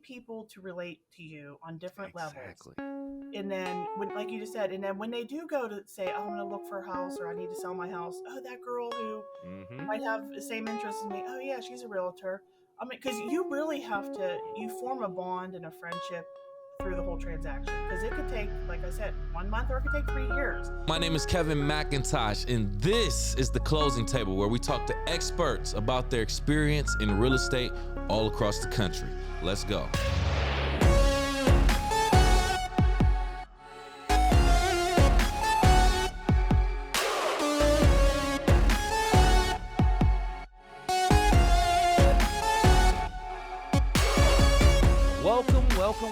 people to relate to you on different levels. Exactly. And then, like you just said, and then when they do go to say, "Oh, I'm going to look for a house or I need to sell my house," oh, that girl who Mm-hmm. might have the same interest as me, oh, yeah, she's a realtor. I mean, because you really have to, you form a bond and a friendship through the whole transaction. Because it could take, like I said, 1 month or it could take 3 years. My name is Kevin McIntosh, and this is the Closing Table, where we talk to experts about their experience in real estate all across the country. Let's go.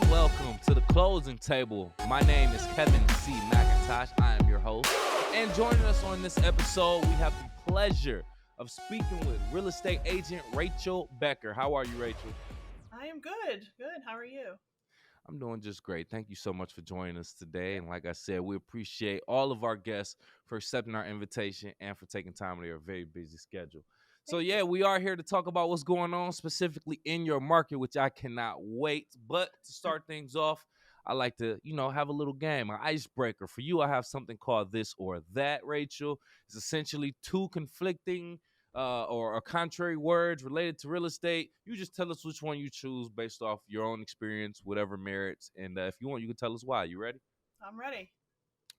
Welcome to the Closing Table. My name is Kevin C. McIntosh. I am your host. And joining us on this episode, we have the pleasure of speaking with real estate agent Rachel Becker. How are you, Rachel? I am good. Good. How are you? I'm doing just great. Thank you so much for joining us today. And like I said, we appreciate all of our guests for accepting our invitation and for taking time out of their very busy schedule. So Thank yeah, you. we are here to talk about what's going on specifically in your market, which I cannot wait. But to start things off, I like to, have a little game, an icebreaker. For you, I have something called This or That, Rachel. It's essentially two conflicting or contrary words related to real estate. You just tell us which one you choose based off your own experience, whatever merits. And if you want, you can tell us why. You ready? I'm ready.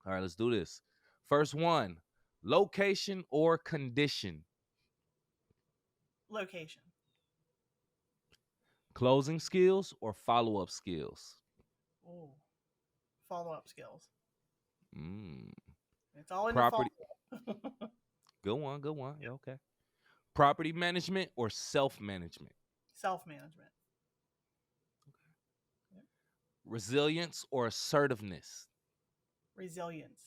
All right, let's do this. First one, location or condition? Location. Closing skills or follow-up skills? Ooh. Follow-up skills. Mm. It's all in the Property. follow-up. Good one. Yeah, okay. Property management or self-management? Self-management. Yep. Resilience or assertiveness? Resilience.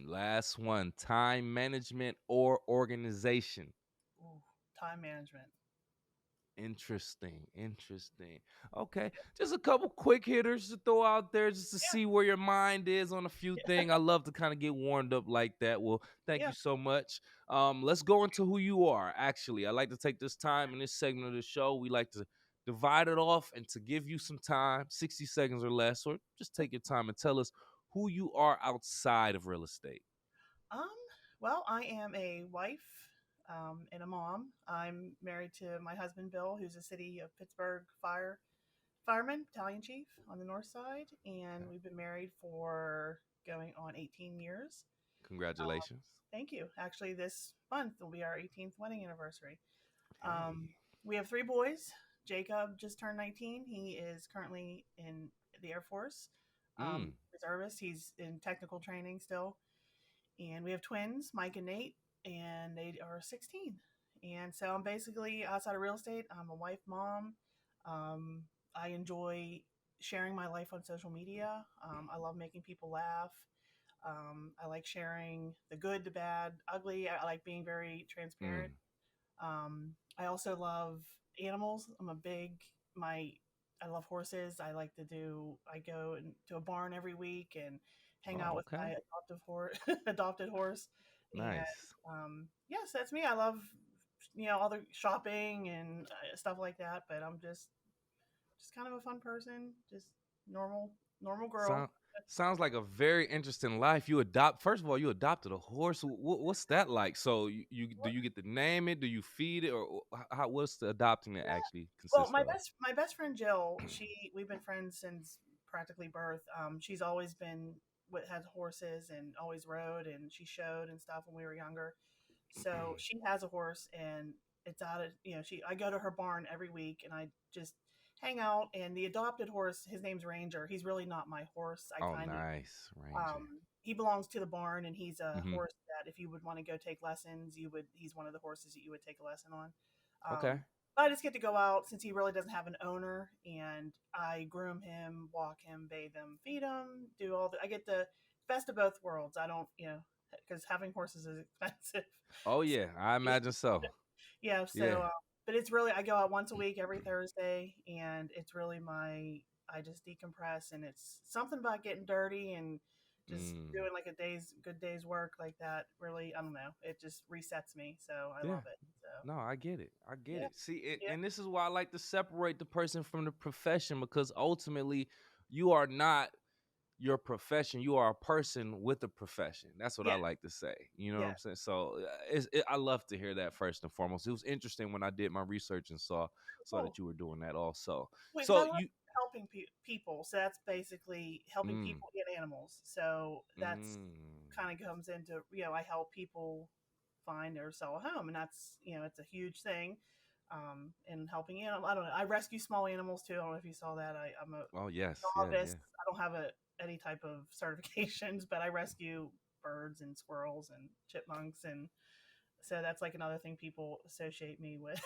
Last one, time management or organization? Ooh. Time management. Interesting. Okay, just a couple quick hitters to throw out there just to Yeah. see where your mind is on a few things. I love to kind of get warmed up like that. Well, thank Yeah. you so much. Let's go into who you are. Actually, I like to take this time in this segment of the show. We like to divide it off and to give you some time, 60 seconds or less, or just take your time and tell us who you are outside of real estate. Um, well, I am a wife and a mom. I'm married to my husband Bill, who's a city of Pittsburgh fireman, battalion chief on the north side, and we've been married for going on 18 years. Congratulations. Thank you. Actually, this month will be our 18th wedding anniversary. Hey. We have 3 boys. Jacob just turned 19. He is currently in the Air Force, Mm. reservist. He's in technical training still. And we have twins, Mike and Nate, and they are 16. And so I'm basically outside of real estate. I'm a wife, mom. I enjoy sharing my life on social media. I love making people laugh. I like sharing the good, the bad, ugly. I like being very transparent. Mm. I also love animals. I love horses. I go into a barn every week and hang out Oh, with okay. my adopted horse. And Nice. yes, that's me. I love, all the shopping and stuff like that, but I'm just kind of a fun person, just normal girl. Sound, sounds like a very interesting life. First of all, you adopted a horse. What's that like? So you do you get to name it? Do you feed it, or what's the adopting it actually Well, consist of? my best friend Jill, we've been friends since practically birth. She's always been had horses and always rode, and she showed and stuff when we were younger. So she has a horse, and it's out of she. I go to her barn every week, and I just hang out. And the adopted horse, his name's Ranger. He's really not my horse. Oh, nice, Ranger. He belongs to the barn, and he's a Hmm. horse that if you would want to go take lessons, he's one of the horses that you would take a lesson on. Okay. But I just get to go out since he really doesn't have an owner, and I groom him, walk him, bathe him, feed him, I get the best of both worlds. I don't, because having horses is expensive. Oh yeah, I Yeah, imagine so. yeah. Yeah. But it's really, I go out once a week every Thursday, and it's really I just decompress, and it's something about getting dirty and just Mm. doing like good day's work like that. Really, I don't know. It just resets me. So I Yeah. love it. So No, I get it. I get yeah, it. See, yeah, and this is why I like to separate the person from the profession, because ultimately you are not your profession. You are a person with a profession. That's what I yeah, like to say. You know what yeah. I'm saying? So I love to hear that first and foremost. It was interesting when I did my research and saw Cool. that you were doing that also. Well, because I So love you, helping people, so that's basically helping mm, people and animals. So that's mm, kind of comes into I help people find or sell a home, and that's it's a huge thing. In helping animals, I don't know. I rescue small animals too. I don't know if you saw that. I'm a oh yes, yeah, novice. yeah. I don't have any type of certifications, but I rescue birds and squirrels and chipmunks, and so that's like another thing people associate me with.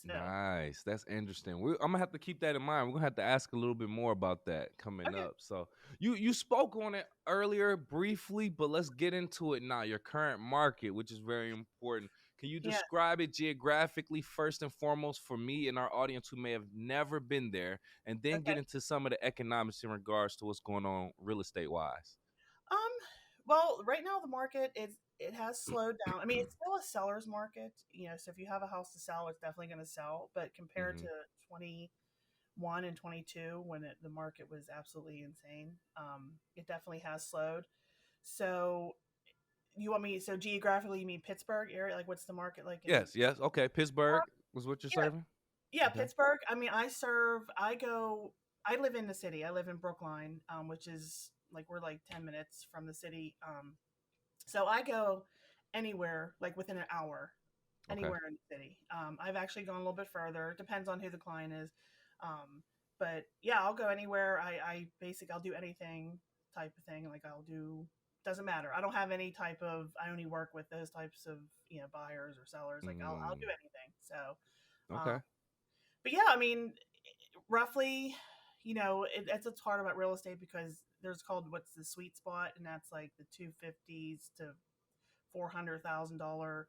So Nice. That's interesting. I'm gonna have to keep that in mind. We're gonna have to ask a little bit more about that coming okay, up. So you spoke on it earlier briefly, but let's get into it now. Your current market, which is very important. Can you yeah, describe it geographically first and foremost for me and our audience who may have never been there, and then okay. get into some of the economics in regards to what's going on real estate wise? Um, well, right now the market it has slowed down. I mean, it's still a seller's market, so if you have a house to sell, it's definitely going to sell. But compared Hmm. to 21 and 22, when the market was absolutely insane, it definitely has slowed. So you want me? So geographically, you mean Pittsburgh area? Like, what's the market like in? Yes, yes. Okay. Pittsburgh was what you're Yeah, serving? yeah, Okay. Pittsburgh. I mean, I live in the city. I live in Brookline, which is like we're like 10 minutes from the city. So I go anywhere, like within an hour, Okay. anywhere in the city. I've actually gone a little bit further. It depends on who the client is. But yeah, I'll go anywhere. I'll do anything type of thing. Like I'll do, doesn't matter. I don't have any type of, I only work with those types of, buyers or sellers. Like I'll do Mm, anything. So, um, okay. but yeah, I mean, roughly, it's hard about real estate because there's called what's the sweet spot, and that's like the 250s to $400,000,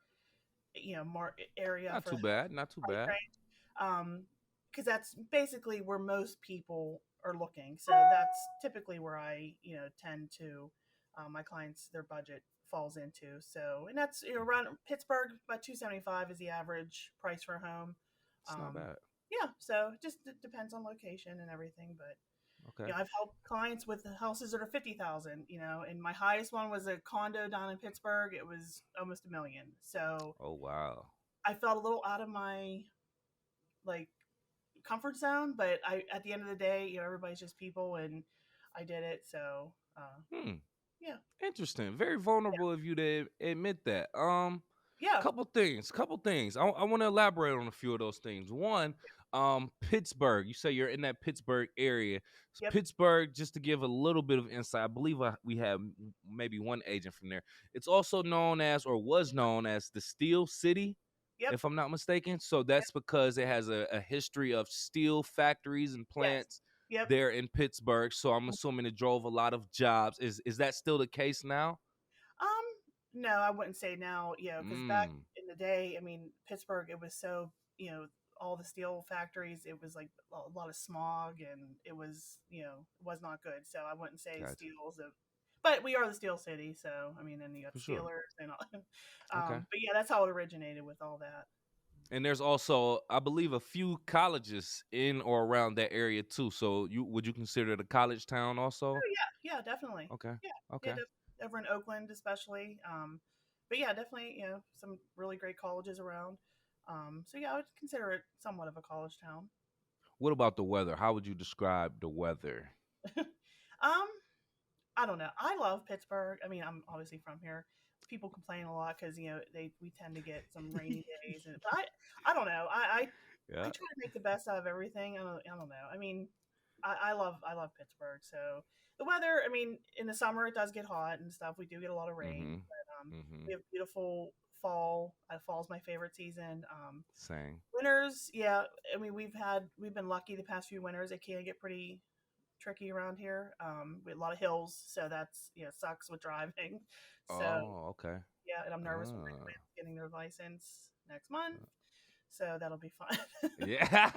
area Not for too the bad. Not too price bad. range. Because that's basically where most people are looking. So that's typically where I, tend to, my clients, their budget falls into. So, and that's around Pittsburgh, about 275 is the average price for a home. It's not Um, bad. yeah, so it just depends on location and everything, but Okay. I've helped clients with houses that are 50,000. And my highest one was a condo down in Pittsburgh. It was almost a million. So Oh wow. I felt a little out of my like comfort zone, but at the end of the day, everybody's just people, and I did it. So Hmm. yeah, Interesting. Very vulnerable of you to admit that. yeah, Couple things. I want to elaborate on a few of those things. One, Pittsburgh. You say you're in that Pittsburgh area. yep, Pittsburgh, just to give a little bit of insight, I believe we have maybe one agent from there. It's also known as, or was known as, the Steel City, yep, if I'm not mistaken. So yep, that's because it has a history of steel factories and yes, plants yep. there in Pittsburgh. So I'm assuming it drove a lot of jobs. Is that still the case now? Um, no, I wouldn't say now, because back Mm, in the day, I mean, Pittsburgh, it was so, all the steel factories, it was like a lot of smog, and it was not good. So I wouldn't say gotcha. steel's but we are the steel city. So, I mean, and you got For the sure. Steelers and all. Okay. But yeah, that's how it originated with all that. And there's also, I believe, a few colleges in or around that area too. So would you consider it a college town also? Oh yeah, yeah, definitely. Okay. Yeah, yeah, Okay. over in Oakland especially. But yeah, definitely, some really great colleges around. So yeah, I would consider it somewhat of a college town. What about the weather? How would you describe the weather? um, I don't know. I love Pittsburgh. I mean, I'm obviously from here. People complain a lot because we tend to get some rainy days, but I don't know. I Yeah. try to make the best out of everything. I don't know. I mean, I love Pittsburgh. So the weather. I mean, in the summer it does get hot and stuff. We do get a lot of rain, Mm-hmm. but Mm-hmm. we have beautiful fall. Fall's my favorite season. Same. Winters, yeah. I mean, we've been lucky the past few winters. It can get pretty tricky around here. We have a lot of hills, so that's sucks with driving. So Oh, okay. yeah, and I'm nervous when my Ah. client's getting their license next month, so that'll be fun. Yeah,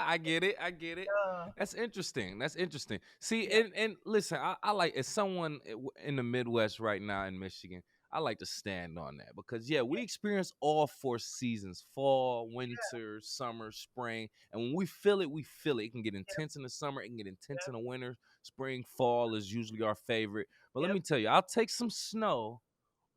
I get it. I get it. uh, That's interesting. That's interesting. See, yeah, and listen, I like, as someone in the Midwest right now in Michigan, I like to stand on that because yeah, we experience all four seasons: fall, winter, summer, spring. And when we feel it, we feel it. It can get Yep, intense in the summer, it can get intense yep, in the winter. Spring, fall is usually our favorite. But let yep. me tell you, I'll take some snow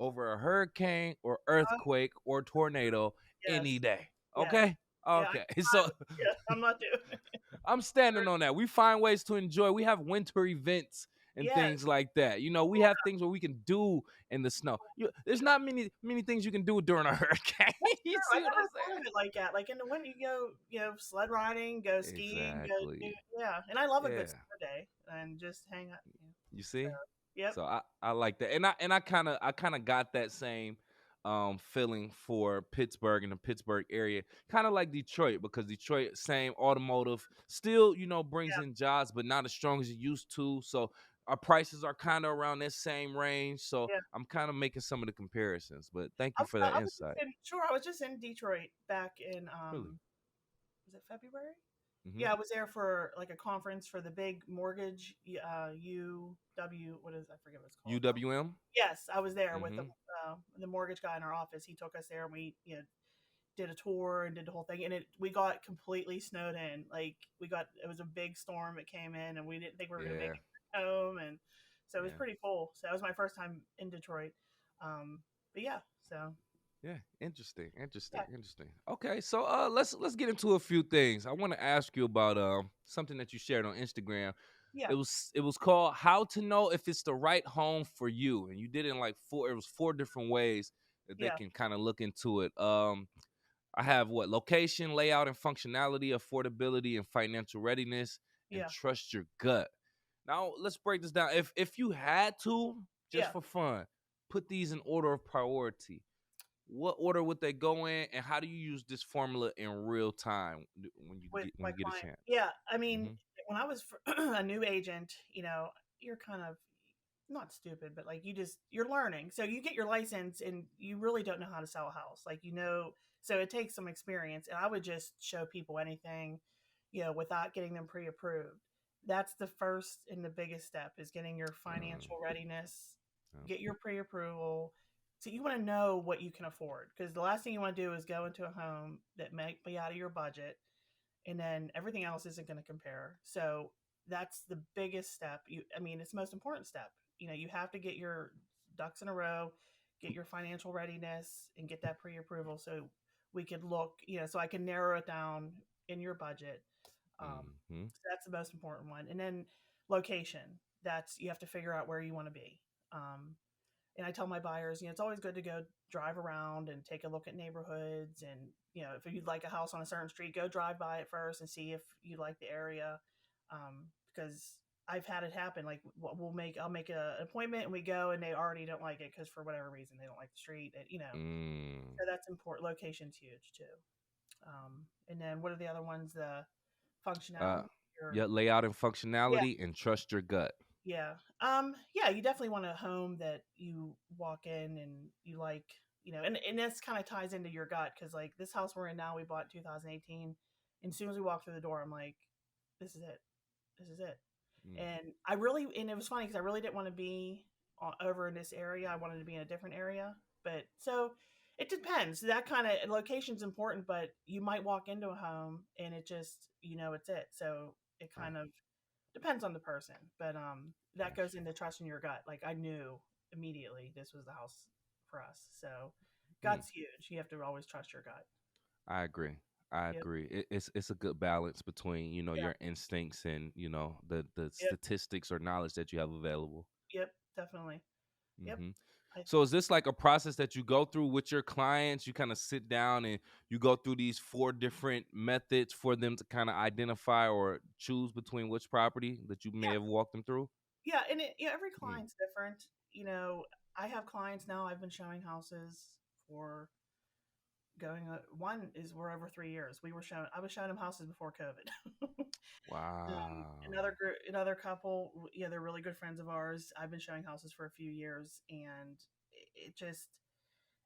over a hurricane or Uh, earthquake or tornado any yes, day. yes. Okay? Yeah, I Okay. So yeah, I'm not doing it. I'm standing on that. We find ways to enjoy. We have winter events and things Yes. like that. You know, we have things where we can do in the snow. There's not many things you can do during a hurricane. That's You true. I see what I'm never thought of it like that. Like in the winter, you go, sled riding, go saying? skiing, Exactly. yeah. And I love a good Yeah. summer day and just hang out. Yeah. You So, see? yep, So I like that. And I kind of got that same feeling for Pittsburgh and the Pittsburgh area. Kind of like Detroit, because Detroit, same automotive, still, brings yeah, in jobs, but not as strong as it used to. So our prices are kind of around this same range. So yeah. I'm kind of making some of the comparisons. But thank you for that I was just insight. I was just in Detroit back in Really? was it February? Mm-hmm. Yeah, I was there for like a conference for the big mortgage UW, what is, I forget what it's called now. UWM? Yes, I was there with Mm-hmm. the mortgage guy in our office. He took us there and we did a tour and did the whole thing, and we got completely snowed in. Like it was a big storm that came in and we didn't think we were going to make Yeah. it home, and so it was Yeah. pretty cool. So that was my first time in Detroit. But yeah, so Yeah, interesting, interesting, yeah, interesting. Okay, so let's get into a few things. I want to ask you about something that you shared on Instagram. yeah, It was called "How to Know If It's the Right Home for You," and you did it in like four. It was four different ways that they yeah, can kind of look into it. I have what: location, layout, and functionality, affordability, and financial readiness, and yeah, trust your gut. Now let's break this down. If you had to, just yeah. for fun, put these in order of priority, what order would they go in, and how do you use this formula in real time when you With get when my you get a client. chance? Yeah, I mean, Mm-hmm. when I was a new agent, you're kind of not stupid, but like you're learning. So you get your license and you really don't know how to sell a house. Like, so it takes some experience. And I would just show people anything, without getting them pre-approved. That's the first and the biggest step is getting your Mm, financial readiness, yeah. get your pre-approval. So you want to know what you can afford, because the last thing you want to do is go into a home that might be out of your budget and then everything else isn't going to compare. So that's the biggest step. I mean, it's the most important step. You have to get your ducks in a row, get your financial readiness, and get that pre-approval so we could look. So I can narrow it down in your budget. Mm-hmm. So that's the most important one, and then location. That's you have to figure out where you want to be. Um, and I tell my buyers, it's always good to go drive around and take a look at neighborhoods. And, if you'd like a house on a certain street, go drive by it first and see if you like the area. Because I've had it happen. Like I'll make an appointment and we go and they already don't like it because for whatever reason they don't like the street. Mm. So that's important. Location's huge too. And then what are the other ones? The Uh, functionality. Or yeah, layout and yeah, functionality, and trust your gut. yeah. Yeah, you definitely want a home that you walk in and you like, and this kind of ties into your gut because like this house we're in now, we bought in 2018. And as soon as we walked through the door, I'm like, this is it. This is it. Mm. And it was funny because I really didn't want to be over in this area. I wanted to be in a different area. But so it depends. That kind of location's important, but you might walk into a home and it just, it's it. So it Right. kind of depends on the person, but that That's goes into trusting your gut. Like I knew immediately this was the house for us. So mm. gut's huge. You have to always trust your gut. I agree. I Yep. agree. It's a good balance between Yeah. your instincts and the Yep. statistics or knowledge that you have available. Yep. Definitely. Yep. Hmm. I, So is this like a process that you go through with your clients? You kind of sit down and you go through these four different methods for them to kind of identify or choose between which property that you may yeah. have walked them through? Yeah. And every Mm. client's different. I have clients now. I've been showing houses for one is we're over 3 years. I was showing them houses before COVID. Wow. Another couple, yeah, they're really good friends of ours. I've been showing houses for a few years, and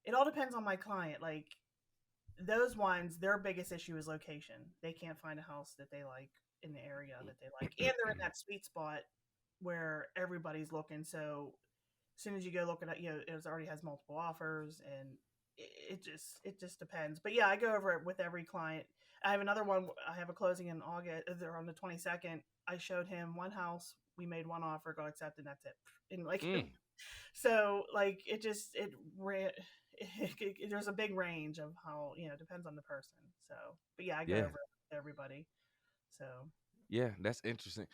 it all depends on my client. Like those ones, their biggest issue is location. They can't find a house that they like in the area that they like, and they're in that sweet spot where everybody's looking. So as soon as you go looking at, it already has multiple offers, and it just depends. But yeah, I go over it with every client. I have another one. I have a closing in August. They're on the 22nd. I showed him one house. We made one offer, got accepted, and that's it. And like, Mm, so like there's a big range of how, depends on the person. So, but yeah, I go over yeah, it with everybody. So yeah, that's interesting.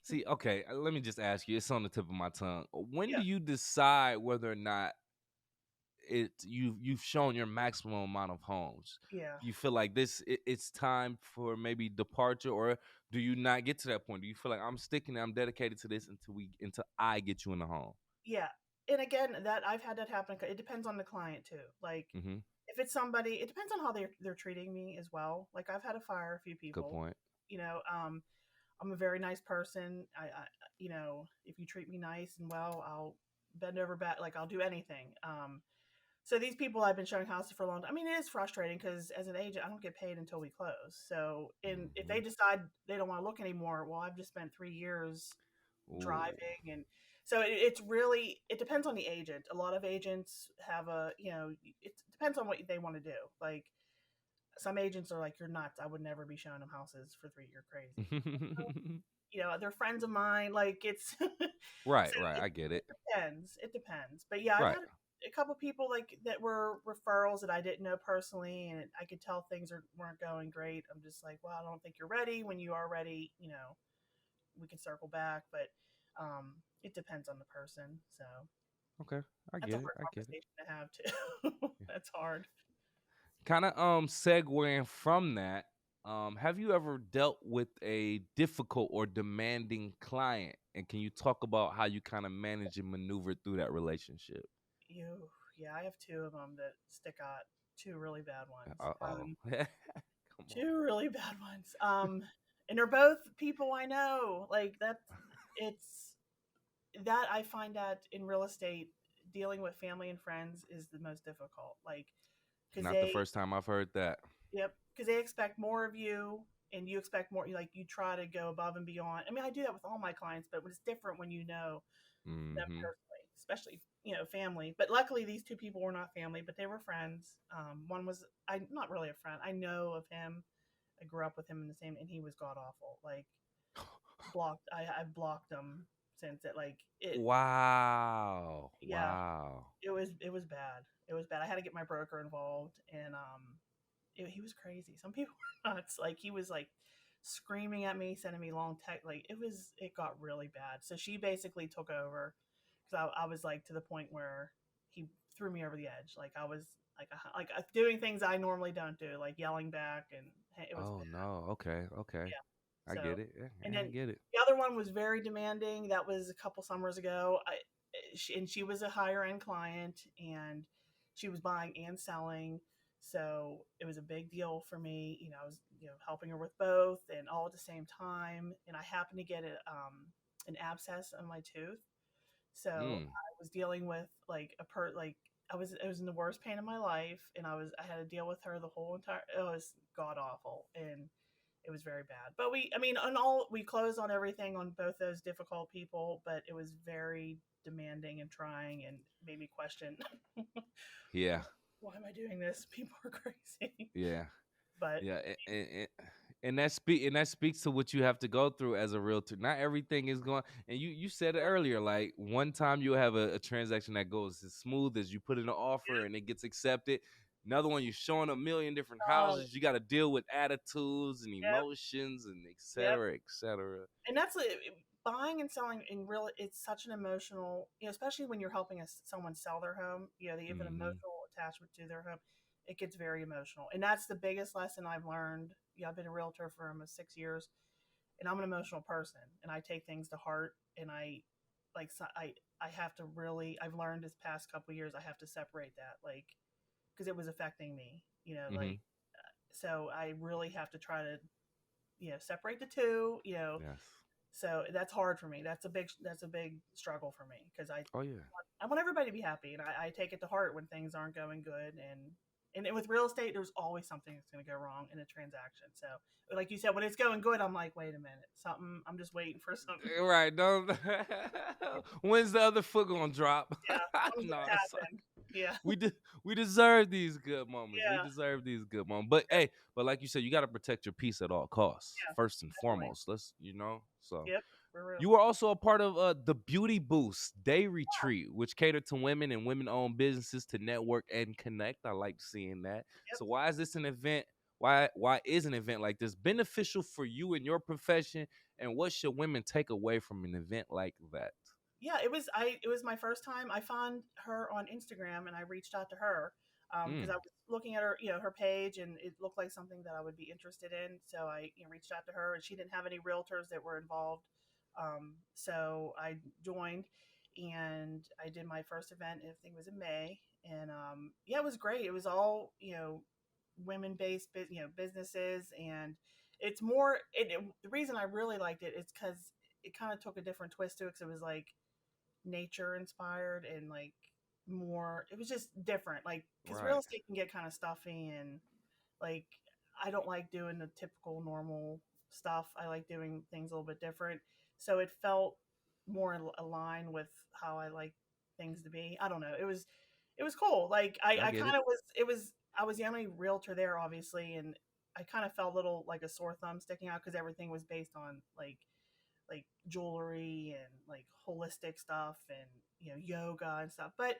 See, okay, let me just ask you. It's on the tip of my tongue. When yeah, do you decide whether or not you've shown your maximum amount of homes? yeah. Do you feel like it's time for maybe departure, or do you not get to that point? Do you feel like I'm sticking, I'm dedicated to this until I get you in the home? Yeah. And again, that I've had that happen. It depends on the client too. Like Mm-hmm. if it's somebody, it depends on how they're treating me as well. Like I've had to fire a few Good people. point. You know, I'm a very nice person. If you treat me nice and well, I'll bend over back. Like I'll do anything. So these people I've been showing houses for a long time. I mean, it is frustrating because as an agent, I don't get paid until we close. So, and if Mm-hmm. they decide they don't want to look anymore, well, I've just spent 3 years Ooh. driving, and so it's really, it depends on the agent. A lot of agents have it depends on what they want to do. Like some agents are like, you're nuts, I would never be showing them houses for 3 year crazy. They're friends of mine. Like it's so Right, right. I get it. it depends. But yeah, I've Right. had a couple people like that were referrals that I didn't know personally, and I could tell things weren't going great. I'm just like, well, I don't think you're ready. When you are ready, we can circle back. But it depends on the person. So Okay. I that's a get it. hard I get it. conversation to have too. Yeah. That's hard. Kind of segueing from that, have you ever dealt with a difficult or demanding client? And can you talk about how you kind of manage and maneuver through that relationship? You, yeah, I have two of them that stick out. Two really bad ones. Uh-oh. Come on. Two really bad ones. And they're both people I know. Like it's that I find that in real estate, dealing with family and friends is the most difficult. Like, because Not the first time I've heard that. yep, because they expect more of you, and you expect more. Like, you try to go above and beyond. I mean, I do that with all my clients, but it's different when you know them Mm-hmm. personally, especially family. But luckily, these two people were not family, but they were friends. One was I not really a friend. I know of him. I grew up with him in the same, and he was god awful. Like blocked. I've blocked him since it. Like it. Wow. Yeah, Wow. it was bad. It was bad. I had to get my broker involved, and he was crazy. Some people were nuts. Like he was like screaming at me, sending me long text. Like it got really bad. So she basically took over because I was like to the point where he threw me over the edge. Like I was doing things I normally don't do, like yelling back, and it was Oh bad. no. Okay. Okay. Yeah. I So, get it. Yeah, and yeah, I then get it. the other one was very demanding. That was a couple summers ago. She was a higher end client, and she was buying and selling. So it was a big deal for me. I was helping her with both and all at the same time. And I happened to get an abscess on my tooth. So Mm. I was dealing with like I was in the worst pain of my life, and I had to deal with her the whole entire. It was god awful, and it was very bad. But we closed on everything on both those difficult people, but it was very demanding and trying, and made me question Yeah. why am I doing this? People are crazy. Yeah. But Yeah, and that speaks to what you have to go through as a realtor. Not everything is going, and you said it earlier. Like one time you'll have a transaction that goes as smooth as you put in an offer and it gets accepted. Another one, you're showing a million different uh, houses. You got to deal with attitudes and yep, emotions and et yep. cetera, et cetera. And buying and selling in real. It's such an emotional, especially when you're helping someone sell their home. They have an Mm-hmm. emotional attachment to their home. It gets very emotional, and that's the biggest lesson I've learned. I've been a realtor for almost 6 years, and I'm an emotional person, and I take things to heart, and I have to really. I've learned this past couple of years I have to separate that, like, because it was affecting me. Mm-hmm. Like, so I really have to try to separate the two. Yes. So that's hard for me. That's a big struggle for me because Oh yeah. I want everybody to be happy, and I take it to heart when things aren't going good, And with real estate, there's always something that's going to go wrong in a transaction. So, like you said, when it's going good, I'm like, wait a minute, something. I'm just waiting for something. Right? Don't. When's the other foot gonna drop? Yeah, something's No, going to happen. Yeah, we we deserve these good moments. We yeah, deserve these good moments. But yep, hey, but like you said, you got to protect your peace at all costs, yeah, first and definitely. foremost. Let's so. Yep, for real. You were also a part of the Beauty Boost Day Retreat, which catered to women and women-owned businesses to network and connect. I like seeing that. Yep. So why is this an event? Why is an event like this beneficial for you and your profession? And what should women take away from an event like that? Yeah, it was my first time. I found her on Instagram and I reached out to her because I Mm, was looking at her, her page, and it looked like something that I would be interested in. So I reached out to her, and she didn't have any realtors that were involved. So I joined, and I did my first event. I think it was in May, and yeah, it was great. It was all women based, businesses, and it's more. The reason I really liked it is because it kind of took a different twist to it. Because it was like nature inspired and like more, it was just different, like because real right. estate can get kind of stuffy, and like I don't like doing the typical normal stuff. I like doing things a little bit different, so it felt more aligned with how I like things to be. I don't know, it was cool. Like I I get kind it. of was, it was, I was the only realtor there obviously, and I kind of felt a little like a sore thumb sticking out because everything was based on like jewelry and like holistic stuff and yoga and stuff. But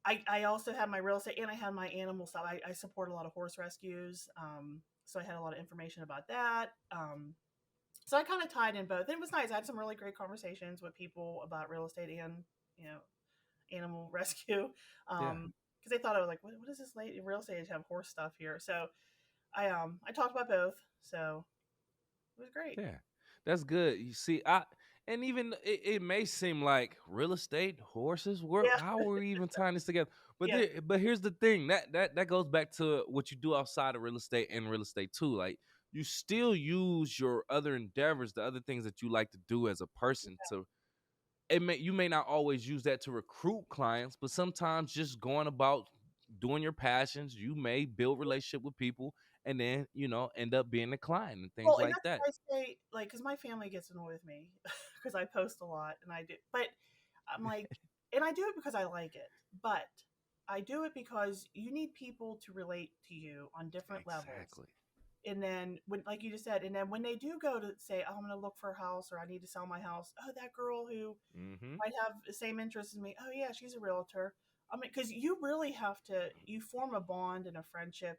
I also had my real estate and I had my animal stuff. I support a lot of horse rescues, so I had a lot of information about that. So I kind of tied in both. It was nice. I had some really great conversations with people about real estate and you know animal rescue, Yeah. because they thought I was like, what is this lady real estate have horse stuff here? So I talked about both. So it was great. Yeah, that's good. You see, and even it may seem like real estate, horses. Yeah, How are we even tying this together? But yeah, but here's the thing that goes back to what you do outside of real estate and real estate too. Like you still use your other endeavors, the other things that you like to do as a person to. You may not always use that to recruit clients, but sometimes just going about doing your passions, you may build relationship with people and then end up being a client and things Well, and like that's that. why I say, like, because my family gets annoyed with me because I post a lot and I do, but I'm like, and I do it because I like it, but I do it because you need people to relate to you on different levels. Exactly. And then when, like you just said, and then when they do go to say, oh, I'm going to look for a house or I need to sell my house, oh, that girl who Mm-hmm. might have the same interests as me, oh yeah, she's a realtor. I mean, because you really have to, you form a bond and a friendship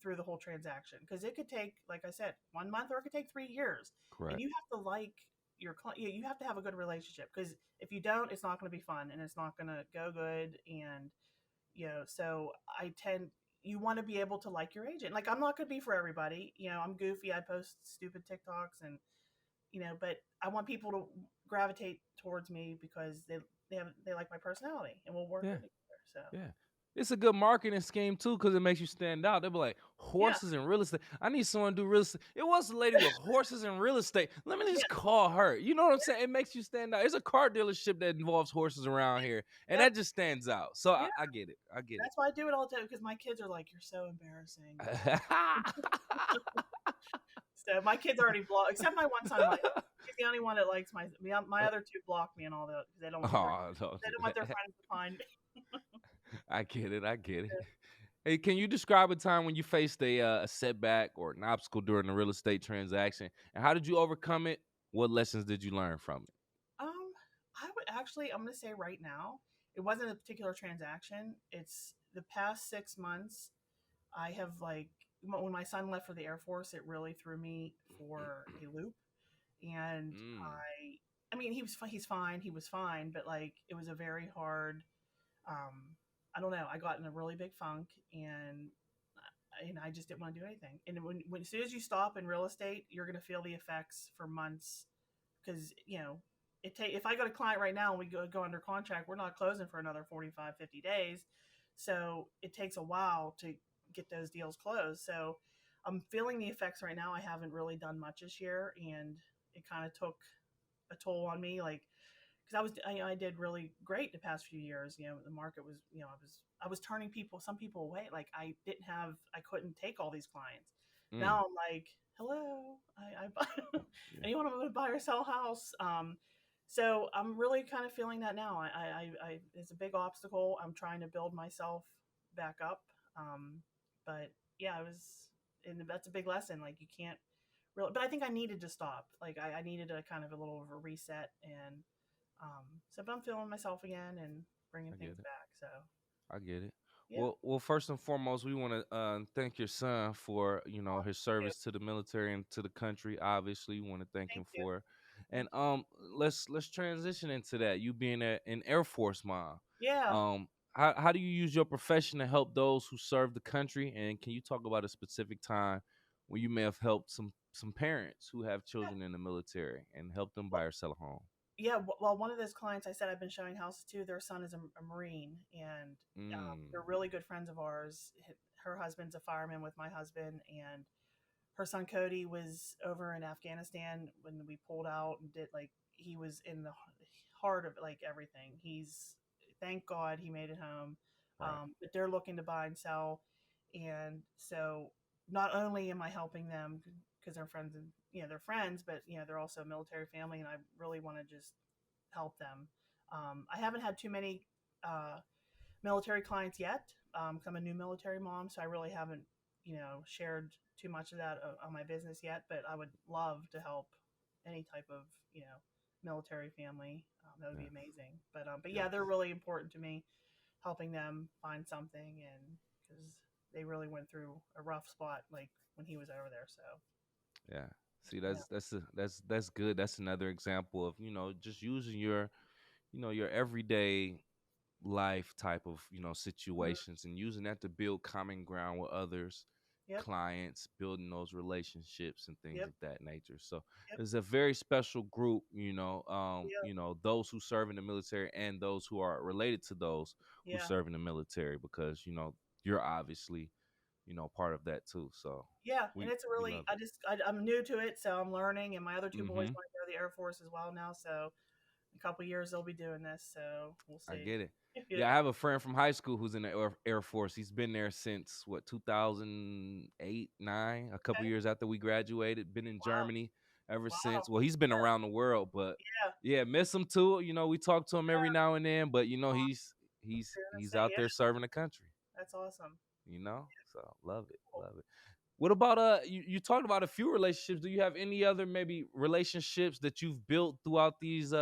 through the whole transaction, because it could take, like I said, 1 month or it could take 3 years, and Correct. you have to like your client. You have to have a good relationship, because if you don't, it's not going to be fun and it's not going to go good. And so I tend, you want to be able to like your agent. Like I'm not going to be for everybody. I'm goofy. I post stupid TikToks, and but I want people to gravitate towards me because they like my personality and we'll work Yeah. good together. So Yeah. It's a good marketing scheme too, because it makes you stand out. They'll be like, yeah, horses and real estate. I need someone to do real estate. It was a lady with horses and real estate. Let me yeah, just call her. You know what I'm saying? It makes you stand out. There's a car dealership that involves horses around here, and yep, that just stands out. So yeah. I get it. I get That's why I do it all the time, because my kids are like, "You're so embarrassing." it. So my kids already block, except my one son. He's the only one that likes my other two block me and all that because Oh, don't they do don't want their that. friends to find me. I get it. I get it. Hey, can you describe a time when you faced a setback or an obstacle during a real estate transaction, and how did you overcome it? What lessons did you learn from it? I would actually, I'm gonna say right now, it wasn't a particular transaction. It's the past 6 months. I have like when my son left for the Air Force, it really threw me for a loop. And Mm, I mean, he's fine. He was fine, but like it was a very hard. I don't know. I got in a really big funk, and I just didn't want to do anything. And when as soon as you stop in real estate, you're going to feel the effects for months, because if I got a client right now and we go under contract, we're not closing for another 45, 50 days. So it takes a while to get those deals closed. So I'm feeling the effects right now. I haven't really done much this year, and it kind of took a toll on me. Like because I did really great the past few years. The market was, I was turning some people away. Like I couldn't take all these clients. Mm. Now I'm like, hello, I buy, Yeah. anyone want to buy or sell a house. So I'm really kind of feeling that now. It's a big obstacle. I'm trying to build myself back up. Um, but yeah, and that's a big lesson. Like you can't really, but I think I needed to stop. Like I needed a kind of a little of a reset, and but I'm feeling myself again and bringing I things get it. back. So I get it. yeah, Well, first and foremost, we want to thank your son for his thank you, service to the military and to the country. Obviously, we want to thank him thank you, for it. thank And you. let's transition into that. You being an Air Force mom, Yeah, how do you use your profession to help those who serve the country? And can you talk about a specific time when you may have helped some parents who have yeah. children in the military and help them buy Well, or sell a home? yeah. Well, one of those clients I said I've been showing houses to, their son is a Marine, and Mm, they're really good friends of ours. Her husband's a fireman with my husband, and her son Cody was over in Afghanistan when we pulled out and did like he was in the heart of like everything. Thank God he made it home. right, But they're looking to buy and sell, and so not only am I helping them because they're friends and they're friends, but they're also a military family, and I really want to just help them. I haven't had too many uh, military clients yet. 'Cause I'm a new military mom, so I really haven't, shared too much of that on my business yet. But I would love to help any type of, military family. That would yeah, be amazing. But yeah. yeah, they're really important to me, helping them find something, and because they really went through a rough spot, like when he was over there. So Yeah. See, yeah, that's good. That's another example of, just using your everyday life type of, mhm. situations and using that to build common ground with others, Yep, clients, building those relationships and things yep, of that nature. So yep, it's a very special group, yeah, those who serve in the military and those who are related to those who yeah. serve in the military because, you're obviously, part of that too. So Yeah, and we it's a we really love it. I'm new to it, so I'm learning, and my other two boys Mhm. want to go to the Air Force as well now, so in a couple years they'll be doing this, so we'll I see. get it. Yeah. Yeah, I have a friend from high school who's in the Air Force. He's been there since what 2008, 9, a couple Okay. years after we graduated. Been in Wow. Germany ever Wow. since. Well, he's been around the world, but Yeah. yeah, miss him too. We talk to him every Yeah. now and then, but Well, he's you're gonna he's say, out yeah, there serving the country. that's awesome. So love it, Cool. love it. What about you talked about a few relationships. Do you have any other maybe relationships that you've built throughout these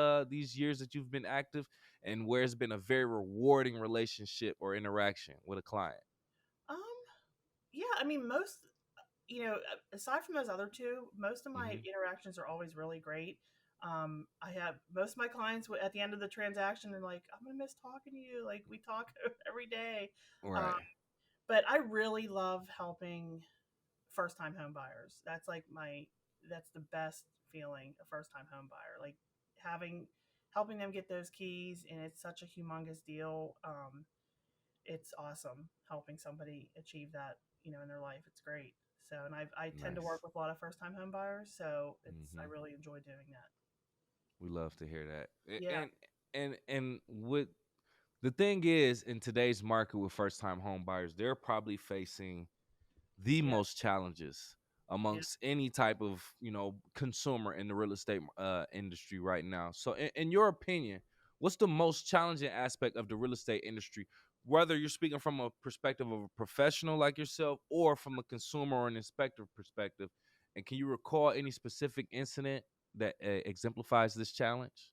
years that you've been active and where it's been a very rewarding relationship or interaction with a client? Um, yeah, I mean, aside from those other two, most of my Hmm. interactions are always really great. I have most of my clients at the end of the transaction are like, "I'm gonna miss talking to you. Like we talk every day." Um, Right. but I really love helping first time home buyers. That's the best feeling, a first time home buyer. Like having helping them get those keys, and it's such a humongous deal. It's awesome helping somebody achieve that, in their life. It's great. So, and I tend to work Nice. with a lot of first time home buyers, so I Hmm. really enjoy doing that. We love to hear that. Yeah, And what the thing is in today's market with first time home buyers, they're probably facing the yeah, most challenges yeah. amongst any type of consumer in the real estate industry right now. So in your opinion, what's the most challenging aspect of the real estate industry, whether you're speaking from a perspective of a professional like yourself or from a consumer or an inspector perspective? And can you recall any specific incident that exemplifies this challenge?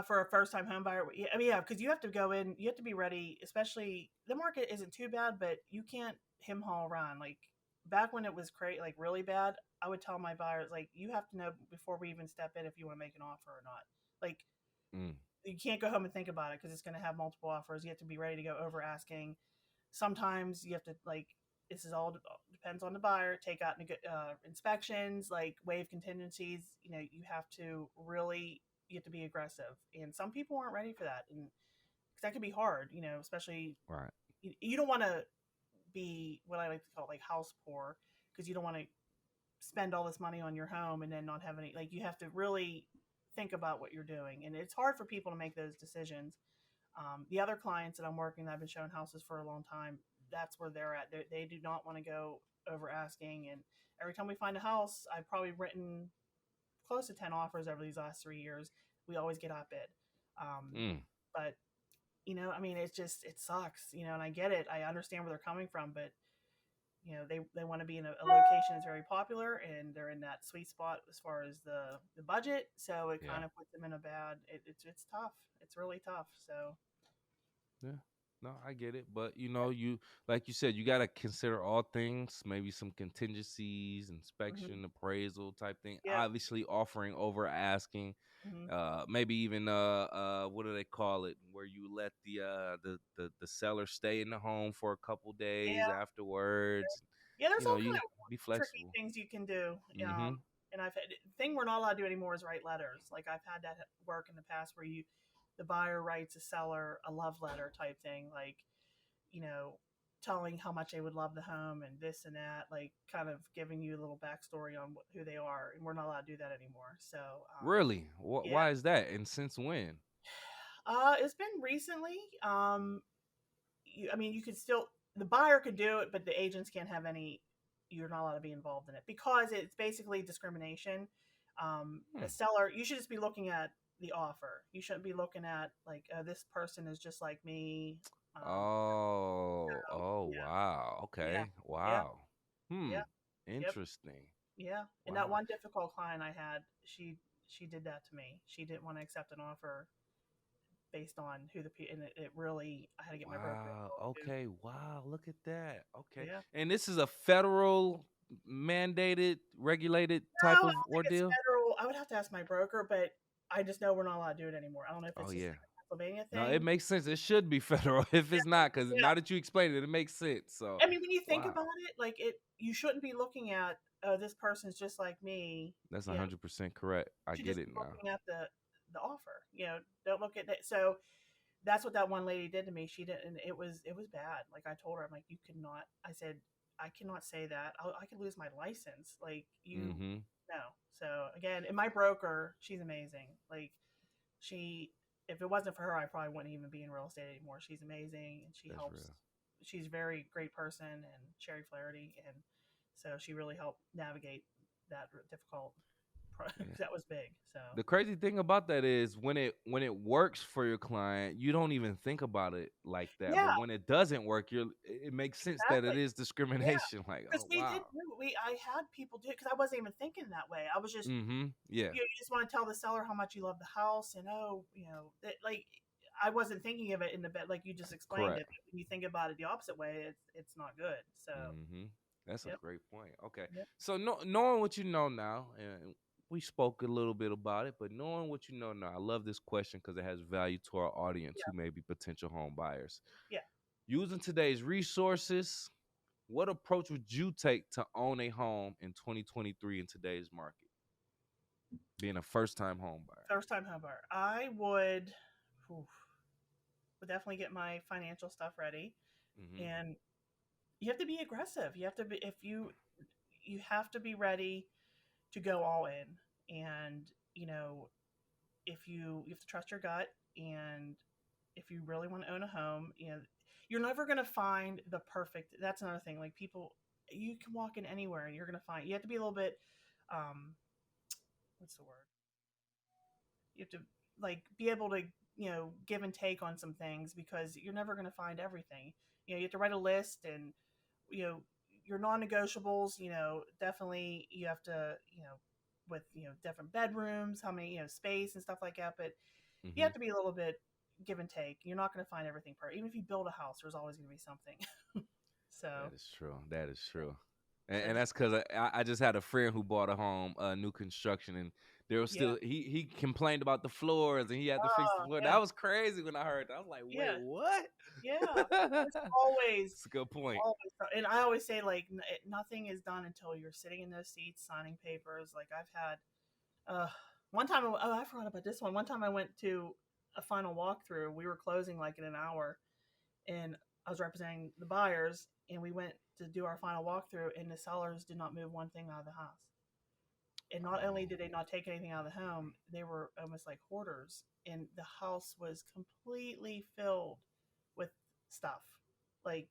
For a first time home buyer, yeah, I mean, yeah, because you have to go in, you have to be ready. Especially the market isn't too bad, but you can't him haul around. Like back when it was like really bad, I would tell my buyers like, you have to know before we even step in if you want to make an offer or not. Like Mm, you can't go home and think about it because it's going to have multiple offers. You have to be ready to go over asking. Sometimes you have to like this is all depends on the buyer. Take out inspections, like waive contingencies. You have to really you have to be aggressive, and some people aren't ready for that, and because that can be hard. Especially right. you don't want to be what I like to call like house poor because you don't want to spend all this money on your home and then not have any. Like you have to really think about what you're doing, and it's hard for people to make those decisions. The other clients that I'm working, that I've been showing houses for a long time, that's where they're at. They do not want to go over asking, and every time we find a house, I've probably written close to 10 offers over these last 3 years. We always get outbid. Mm. But I mean, it sucks, and I get it. I understand where they're coming from, but they want to be in a location that's very popular, and they're in that sweet spot as far as the budget. So it Yeah. kind of puts them in a bad. It's tough. It's really tough. So Yeah. No, I get it. But you like you said, you gotta consider all things, maybe some contingencies, hmm inspection, appraisal type thing. yeah. Obviously offering over asking. hmm Maybe even what do they call it? Where you let the seller stay in the home for a couple days Yeah. afterwards. Yeah, there's all kind You of be tricky flexible. things you can do. Mm-hmm. And I've had the thing we're not allowed to do anymore is write letters. Like I've had that work in the past where the buyer writes a seller a love letter type thing, like, you know, telling how much they would love the home and this and that, like kind of giving you a little backstory on who they are. And we're not allowed to do that anymore. So, Really? yeah, Why is that? And since when? it's been recently. I mean, you could still, the buyer could do it, but the agents can't have any. You're not allowed to be involved in it because it's basically discrimination. Hmm. A seller, you should just be looking at the offer. You shouldn't be looking at like, this person is just like me. Um, Oh, so, wow. yeah, Okay. yeah, Wow. yeah, yep, Interesting. yeah. And that Wow. one difficult client I had, she did that to me. She didn't want to accept an offer based on who and it really, I had to get my broker Wow. involved too. Okay. Wow. Look at that. Okay. Yeah. And this is a federal mandated, regulated No, I type of don't think it's ordeal? federal. I would have to ask my broker, but I just know we're not allowed to do it anymore. I don't know if Oh it's just yeah. like a Pennsylvania No, it thing. makes sense. It should be federal if it's not, because Yeah. now that you explain it, it makes sense. So I mean, when you think wow. about it, like you shouldn't be looking at, this person's just like me. That's You know, 100% correct. I you should get just it be now. looking at the offer. Don't look at that. So that's what that one lady did to me. She didn't, and it was bad. Like I told her, I'm like, you could not. I said, I cannot say that. I could lose my license. Like you, Mm-hmm. no. So again, and my broker, she's amazing. Like she, if it wasn't for her, I probably wouldn't even be in real estate anymore. She's amazing, and she That's helps. real. She's a very great person, and Sherry Flaherty, and so she really helped navigate that difficult. Yeah. That was big. So The crazy thing about that is when it works for your client, you don't even think about it like that. yeah, But when it doesn't work, it makes sense that it exactly. is Yeah, discrimination. Like, because oh we did. wow. I had people do it because I wasn't even thinking that way. I was just, Mm-hmm. Yeah. you just want to tell the seller how much you love the house, and that, like, I wasn't thinking of it in the bed like you just explained it. Correct. When you think about it the opposite way, it's not good. So Mm-hmm. That's a yep, great point. Okay. yep, So knowing what you know now, and we spoke a little bit about it, but knowing what you know now, I love this question because it has value to our audience yeah, who may be potential home buyers. yeah. Using today's resources, what approach would you take to own a home in 2023 in today's market? Being a first time home buyer. First time home buyer, I oof, would definitely get my financial stuff ready, Mm-hmm. and you have to be aggressive. You have to be if you have to be ready to go all in, and if you have to trust your gut, and if you really want to own a home, you're never going to find the perfect. That's another thing. Like people, you can walk in anywhere and you're going to find. You have to be a little bit. Um, what's the word? You have to like be able to give and take on some things because you're never going to find everything. You have to write a list, and you know your non-negotiables. Definitely you have to with different bedrooms, how many space and stuff like that. But you Mm-hmm. have to be a little bit give and take. You're not going to find everything perfect. Even if you build a house, there's always going to be something. So, That is true. That is true. so And just that's because I just had a friend who bought a home, new construction, and there was yeah, still he complained about the floors and he had to fix the oh floor. yeah, That was crazy when I heard that. I was like, wait, yeah, what? yeah. It's always, It's a good point. always, and I always say like nothing is done until you're sitting in those seats signing papers. Like I've had, one time. Oh, I forgot about this one. One time I went to a final walkthrough. We were closing like in an hour, and I was representing the buyers, and we went to do our final walkthrough, and the sellers did not move one thing out of the house. And not only did they not take anything out of the home, they were almost like hoarders, and the house was completely filled with stuff, like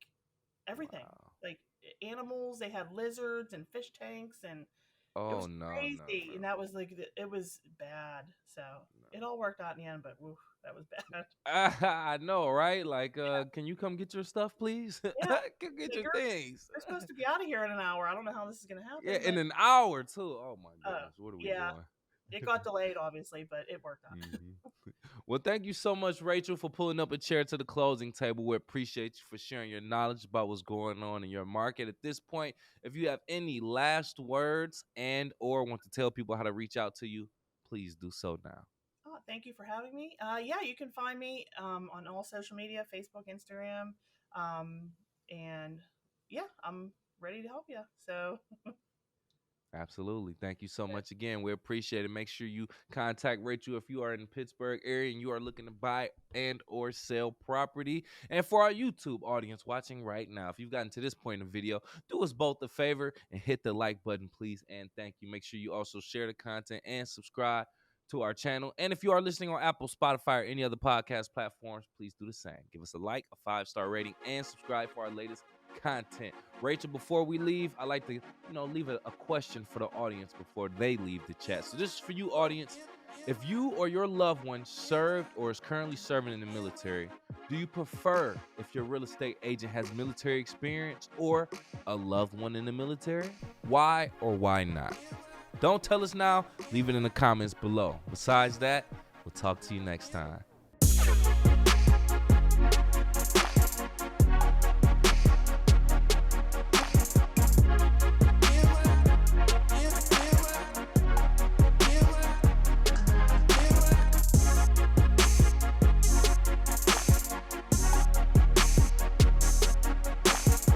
everything, Wow. like animals. They had lizards and fish tanks, and it Oh was no, no, crazy. And no. that was like it was bad. So it all worked out in the end, but oof, that was bad. I know, right? Like, can you come get your stuff, please? Yeah, Come get yeah, your things. you're supposed to be out of here in an hour. I don't know how this is gonna Yeah, happen, in but an hour too. Oh my uh, goodness, what are we yeah, doing? it got delayed, obviously, but it worked out. Mhm. Well, thank you so much, Rachel, for pulling up a chair to the closing table. We appreciate you for sharing your knowledge about what's going on in your market. At this point, if you have any last words and or want to tell people how to reach out to you, please do so now. Oh, thank you for having me. Yeah, you can find me on all social media, Facebook, Instagram, um, and yeah, I'm ready to help you. So Absolutely. Thank you so much again. We appreciate it. Make sure you contact Rachel if you are in the Pittsburgh area and you are looking to buy and or sell property. And for our YouTube audience watching right now, if you've gotten to this point in the video, do us both a favor and hit the like button, please. And thank you. Make sure you also share the content and subscribe to our channel. And if you are listening on Apple, Spotify, or any other podcast platforms, please do the same. Give us a like, a 5-star rating, and subscribe for our latest content. Rachel, before we leave, I like to, leave a question for the audience before they leave the chat. So this is for you, audience. If you or your loved one served or is currently serving in the military, do you prefer if your real estate agent has military experience or a loved one in the military? Why or why not? Don't tell us now. Leave it in the comments below. Besides that, we'll talk to you next time.